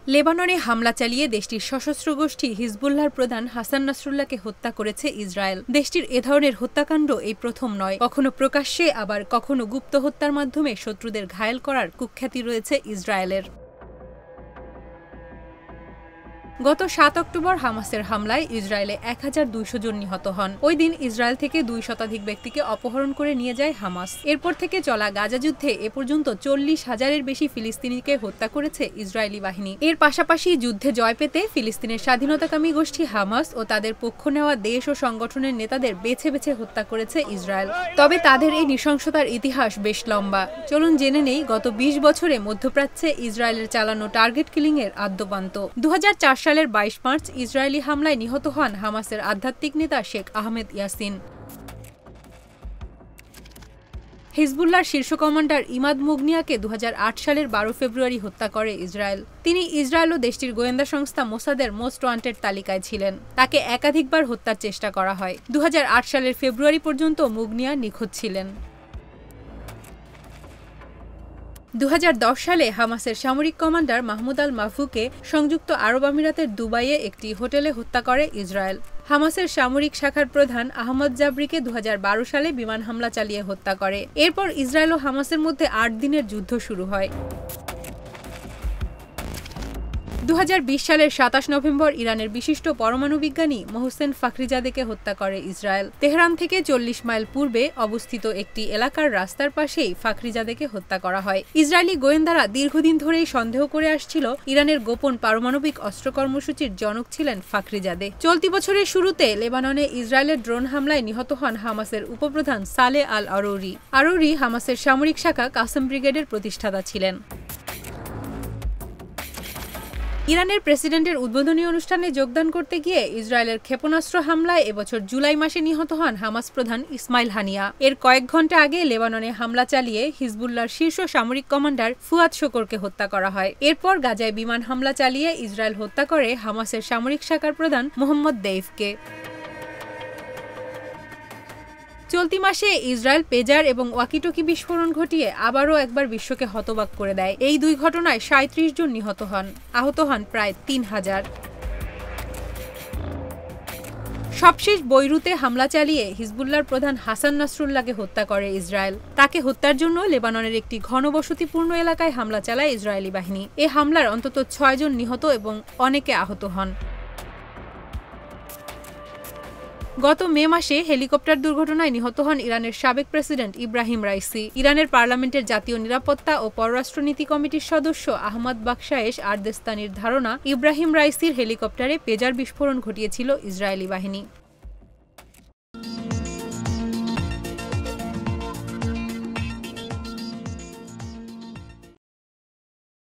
লেবাননে হামলা চালিয়ে দেশটির সশস্ত্র গোষ্ঠী হিজবুল্লাহর প্রধান হাসান নাসরুল্লাহকে হত্যা করেছে ইসরায়েল। দেশটির এ ধরনের হত্যাকাণ্ড এই প্রথম নয়। কখনো প্রকাশ্যে আবার কখনো গুপ্ত হত্যার মাধ্যমে শত্রুদের ঘায়েল করার কুখ্যাতি রয়েছে ইসরায়েলের। গত ৭ অক্টোবর হামাসের হামলায় ইসরায়েলে ১,২০০ জন নিহত হন। ওই দিন ইসরায়েল থেকে ২ শতাধিক ব্যক্তিকে অপহরণ করে নিয়ে যায় হামাস। এরপর থেকে চলা গাজা যুদ্ধে এ পর্যন্ত ৪০,০০০-এর বেশি ফিলিস্তিনিকে হত্যা করেছে ইসরায়েলি বাহিনী। এর পাশাপাশি যুদ্ধে জয় পেতে ফিলিস্তিনের স্বাধীনতাকামী গোষ্ঠী হামাস ও তাদের পক্ষ নেওয়া দেশ ও সংগঠনের নেতাদের বেছে বেছে হত্যা করেছে ইসরায়েল। তবে তাদের এই নৃশংসতার ইতিহাস বেশ লম্বা। চলুন জেনে নেই গত ২০ বছরে মধ্যপ্রাচ্যে ইসরায়েলের চালানো টার্গেট কিলিংয়ের আদ্যোপান্ত। ২০০৪ সালের ২২ মার্চ ইসরায়েলি হামলায় নিহত হন হামাসের আধ্যাত্মিক নেতা শেখ আহমেদ ইয়াসিন। হিজবুল্লাহর শীর্ষ কমান্ডার ইমাদ মুগনিয়াকে ২০০৮ সালের ১২ ফেব্রুয়ারি হত্যা করে ইসরায়েল। তিনি ইসরায়েল ও দেশটির গোয়েন্দা সংস্থা মোসাদের মোস্ট ওয়ান্টেড তালিকায় ছিলেন। তাকে একাধিকবার হত্যার চেষ্টা করা হয়। ২০০৮ সালের ফেব্রুয়ারি পর্যন্ত মুগনিয়া নিখোঁজ ছিলেন। ২০১০ সালে হামাসের সামরিক কমান্ডার মাহমুদ আল মাহফুকে সংযুক্ত আরব আমিরাতের দুবাইয়ে একটি হোটেলে হত্যা করে ইসরায়েল। হামাসের সামরিক শাখার প্রধান আহমদ জাবরিকে ২০১২ সালে বিমান হামলা চালিয়ে হত্যা করে। এরপর ইসরায়েল ও হামাসের মধ্যে ৮ দিনের যুদ্ধ শুরু হয়। ২০২০ সালের ২৭ নভেম্বর ইরানের বিশিষ্ট পরমাণু বিজ্ঞানী মোহসেন ফাখরিজাদেকে হত্যা করে ইসরায়েল। তেহরান থেকে ৪০ মাইল পূর্বে অবস্থিত একটি এলাকার রাস্তার পাশেই ফাখরিজাদেকে হত্যা করা হয়। ইসরায়েলি গোয়েন্দারা দীর্ঘদিন ধরেই সন্দেহ করে আসছিল ইরানের গোপন পারমাণবিক অস্ত্র কর্মসূচির জনক ছিলেন ফাখরিজাদে। চলতি বছরের শুরুতে লেবাননে ইসরায়েলের ড্রোন হামলায় নিহত হন হামাসের উপপ্রধান সালেহ আল আরৌরি। আরৌরি হামাসের সামরিক শাখা কাসেম ব্রিগেডের প্রতিষ্ঠাতা ছিলেন। ইরানের প্রেসিডেন্টের উদ্বোধনী অনুষ্ঠানে যোগদান করতে গিয়ে ইসরায়েলের ক্ষেপণাস্ত্র হামলায় এবছর জুলাই মাসে নিহত হন হামাস প্রধান ইসমাইল হানিয়া। এর কয়েক ঘণ্টা আগে লেবাননে হামলা চালিয়ে হিজবুল্লাহর শীর্ষ সামরিক কমান্ডার ফুয়াদ শোকরকে হত্যা করা হয়। এরপর গাজায় বিমান হামলা চালিয়ে ইসরায়েল হত্যা করে হামাসের সামরিক শাখার প্রধান মোহাম্মদ দেইফকে। চলতি মাসে ইসরায়েল পেজার এবং ওয়াকিটকি বিস্ফোরণ ঘটিয়ে আবারও একবার বিশ্বকে হতবাক করে দেয়। এই দুই ঘটনায় ৩৭ জন নিহত হন, আহত হন প্রায় ৩,০০০। সবশেষ বৈরুতে হামলা চালিয়ে হিজবুল্লাহর প্রধান হাসান নাসরুল্লাহকে হত্যা করে ইসরায়েল। তাকে হত্যার জন্য লেবাননের একটি ঘনবসতিপূর্ণ এলাকায় হামলা চালায় ইসরায়েলি বাহিনী। এ হামলার অন্তত ৬ জন নিহত এবং অনেকে আহত হন। গত মে মাসে হেলিকপ্টার দুর্ঘটনায় নিহত হন ইরানের সাবেক প্রেসিডেন্ট ইব্রাহিম রাইসি। ইরানের পার্লামেন্টের জাতীয় নিরাপত্তা ও পররাষ্ট্রনীতি কমিটির সদস্য আহমদ বাকশায়েশ আরদেস্তানির ধারণা, ইব্রাহিম রাইসির হেলিকপ্টারে পেজার বিস্ফোরণ ঘটিয়েছিল ইসরায়েলি বাহিনী।